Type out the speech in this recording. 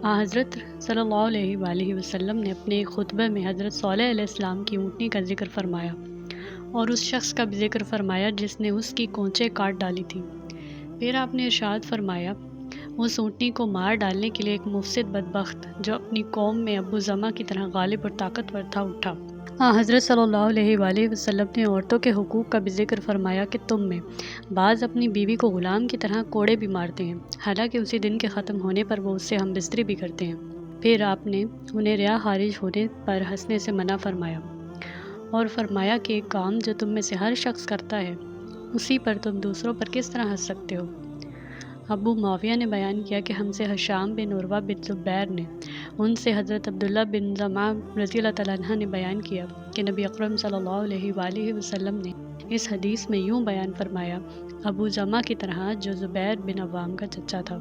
حضرت صلی اللہ علیہ وآلہ وسلم نے اپنے ایک خطبہ میں حضرت صالح علیہ السلام کی اونٹنی کا ذکر فرمایا اور اس شخص کا بھی ذکر فرمایا جس نے اس کی کونچیں کاٹ ڈالی تھی۔ پھر آپ نے ارشاد فرمایا، اس اونٹنی کو مار ڈالنے کے لیے ایک مفسد بدبخت جو اپنی قوم میں ابو زمع کی طرح غالب اور طاقتور تھا اٹھا۔ حضرت صلی اللہ علیہ وآلہ وسلم نے عورتوں کے حقوق کا بھی ذکر فرمایا کہ تم میں بعض اپنی بیوی کو غلام کی طرح کوڑے بھی مارتے ہیں، حالانکہ اسی دن کے ختم ہونے پر وہ اس سے ہم بستری بھی کرتے ہیں۔ پھر آپ نے انہیں ریا خارج ہونے پر ہنسنے سے منع فرمایا اور فرمایا کہ ایک کام جو تم میں سے ہر شخص کرتا ہے اسی پر تم دوسروں پر کس طرح ہنس سکتے ہو؟ ابو معاویہ نے بیان کیا کہ ہم سے ہشام بن عروہ بن زبیر نے، ان سے حضرت عبداللہ بن زمعہ رضی اللہ تعالیٰ عنہ نے بیان کیا کہ نبی اکرم صلی اللہ علیہ وآلہ وسلم نے اس حدیث میں یوں بیان فرمایا، ابو زمعہ کی طرح جو زبیر بن عوام کا چچا تھا۔